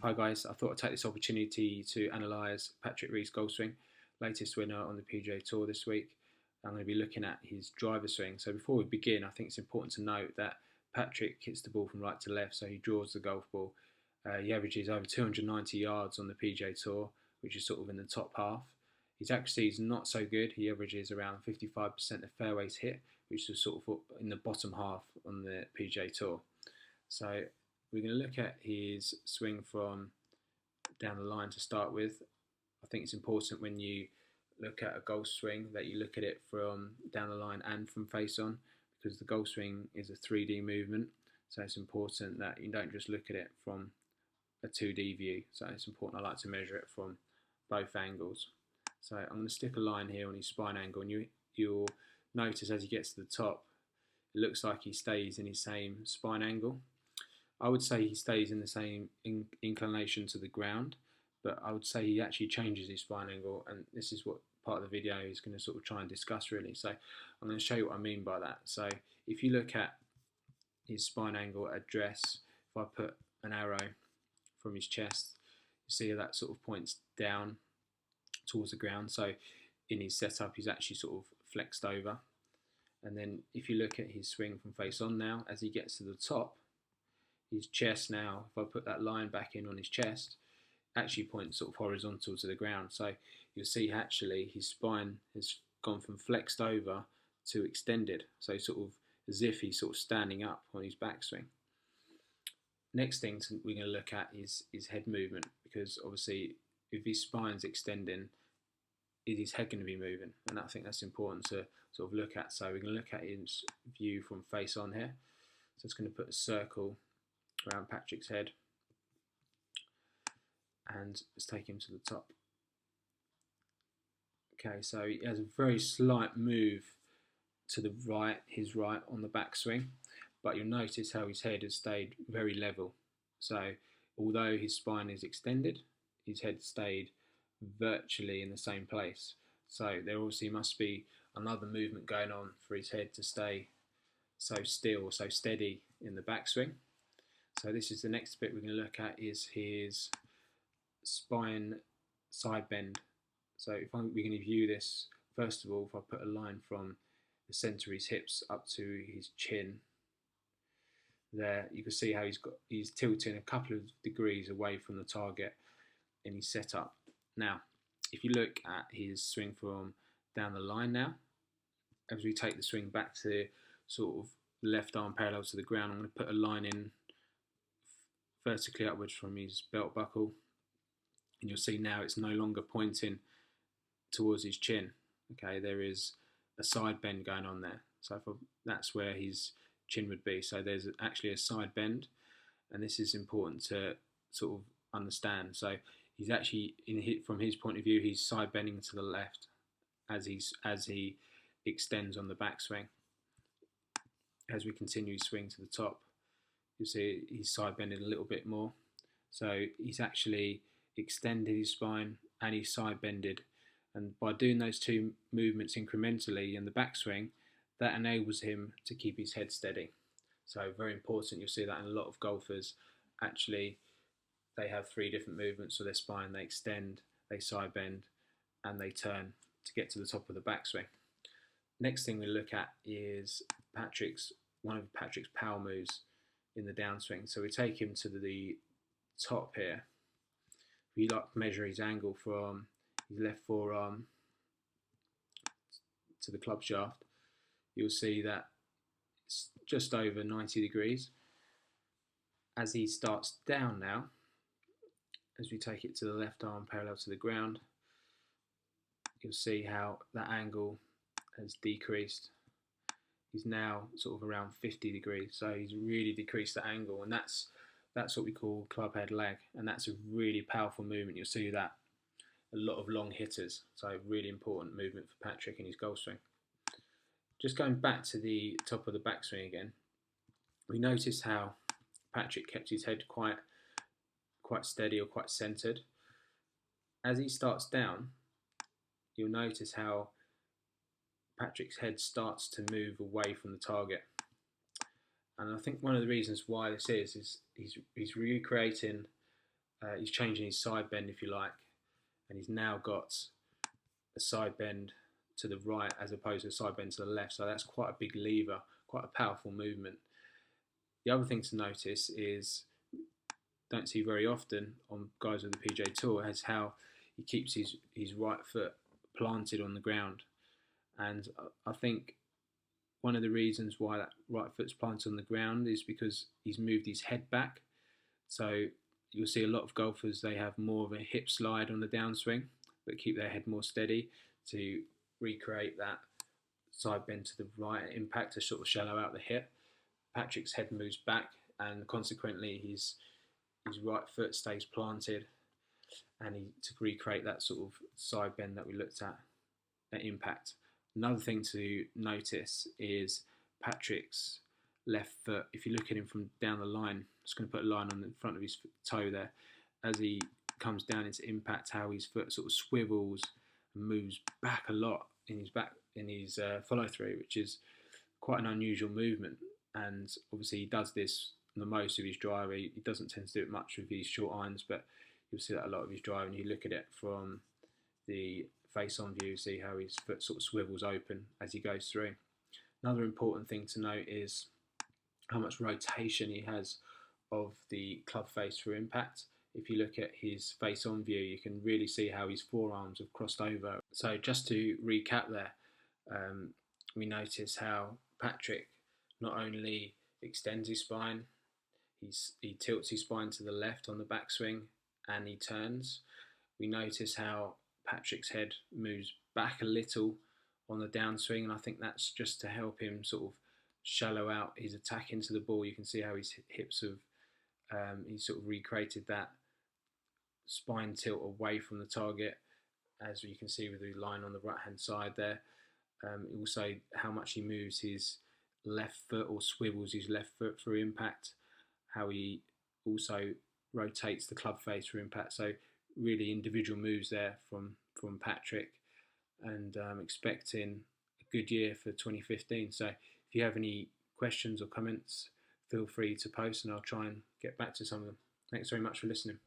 Hi guys, I thought I'd take this opportunity to analyse Patrick Reed's golf swing, latest winner on the PGA Tour this week. I'm going to be looking at his driver swing. So before we begin, I think it's important to note that Patrick hits the ball from right to left, so he draws the golf ball. He averages over 290 yards on the PGA Tour, which is sort of in the top half. His accuracy is not so good. He averages around 55% of fairways hit, which is sort of in the bottom half on the PGA Tour. So we're going to look at his swing from down the line to start with. I think it's important when you look at a golf swing that you look at it from down the line and from face on, because the golf swing is a 3D movement, so it's important that you don't just look at it from a 2D view. So it's important I like to measure it from both angles. So I'm going to stick a line here on his spine angle, and you'll notice as he gets to the top, it looks like he stays in his same spine angle. I would say he stays in the same inclination to the ground, but I would say he actually changes his spine angle, and this is what part of the video is going to sort of try and discuss really. So I'm going to show you what I mean by that. So if you look at his spine angle address, if I put an arrow from his chest, you see that sort of points down towards the ground. So in his setup, he's actually sort of flexed over. And then if you look at his swing from face on now, as he gets to the top, his chest now, if I put that line back in on his chest, actually points sort of horizontal to the ground. So you'll see actually his spine has gone from flexed over to extended. So sort of as if he's sort of standing up on his backswing. Next thing we're going to look at is his head movement, because obviously if his spine's extending, is his head going to be moving? And I think that's important to sort of look at. So we're going to look at his view from face on here. So it's going to put a circle around Patrick's head, and let's take him to the top. Okay, so he has a very slight move to the right, his right on the backswing, but you'll notice how his head has stayed very level. So although his spine is extended, his head stayed virtually in the same place. So there obviously must be another movement going on for his head to stay so still, so steady in the backswing. So this is the next bit we're going to look at, is his spine side bend. So we're going to view this, first of all, if I put a line from the centre of his hips up to his chin, there you can see how he's tilting a couple of degrees away from the target in his setup. Now, if you look at his swing from down the line now, as we take the swing back to sort of left arm parallel to the ground, I'm going to put a line in vertically upwards from his belt buckle, and you'll see now it's no longer pointing towards his chin. Okay, there is a side bend going on there, so that's where his chin would be. So there's actually a side bend, and this is important to sort of understand. So he's actually, from his point of view, he's side bending to the left as he extends on the backswing. As we continue swing to the top, you'll see he's side bending a little bit more. So he's actually extended his spine and he's side bended. And by doing those two movements incrementally in the backswing, that enables him to keep his head steady. So very important. You'll see that in a lot of golfers. Actually, they have three different movements of their spine. They extend, they side bend, and they turn to get to the top of the backswing. Next thing we look at is one of Patrick's power moves in the downswing. So we take him to the top here. We like to measure his angle from his left forearm to the club shaft. You'll see that it's just over 90 degrees. As he starts down now, as we take it to the left arm parallel to the ground, you'll see how that angle has decreased. He's now sort of around 50 degrees, so he's really decreased the angle, and that's what we call club head lag, and that's a really powerful movement. You'll see that a lot of long hitters, so really important movement for Patrick in his golf swing. Just going back to the top of the backswing again, we noticed how Patrick kept his head quite steady or quite centered. As he starts down, you'll notice how Patrick's head starts to move away from the target. And I think one of the reasons why this is he's recreating he's changing his side bend, if you like, and he's now got a side bend to the right as opposed to a side bend to the left. So that's quite a big lever, quite a powerful movement. The other thing to notice is, don't see very often on guys with the PGA Tour, is how he keeps his right foot planted on the ground. And I think one of the reasons why that right foot's planted on the ground is because he's moved his head back. So you'll see a lot of golfers, they have more of a hip slide on the downswing, but keep their head more steady to recreate that side bend to the right impact to sort of shallow out the hip. Patrick's head moves back, and consequently his right foot stays planted, and to recreate that sort of side bend that we looked at impact. Another thing to notice is Patrick's left foot. If you look at him from down the line, I'm just going to put a line on the front of his toe there, as he comes down into impact, how his foot sort of swivels and moves back a lot in his follow through, which is quite an unusual movement. And obviously he does this the most of his driver. He doesn't tend to do it much with his short irons, but you'll see that a lot of his driver. And you look at it from the face-on view, see how his foot sort of swivels open as he goes through. Another important thing to note is how much rotation he has of the club face through impact. If you look at his face-on view, you can really see how his forearms have crossed over. So just to recap there, we notice how Patrick not only extends his spine, he tilts his spine to the left on the backswing and he turns. We notice how Patrick's head moves back a little on the downswing, and I think that's just to help him sort of shallow out his attack into the ball. You can see how his hips have, he's sort of recreated that spine tilt away from the target, as you can see with the line on the right hand side there. Also how much he moves his left foot or swivels his left foot through impact, how he also rotates the club face through impact. So really individual moves there from Patrick, and expecting a good year for 2015. So if you have any questions or comments, feel free to post and I'll try and get back to some of them. Thanks very much for listening.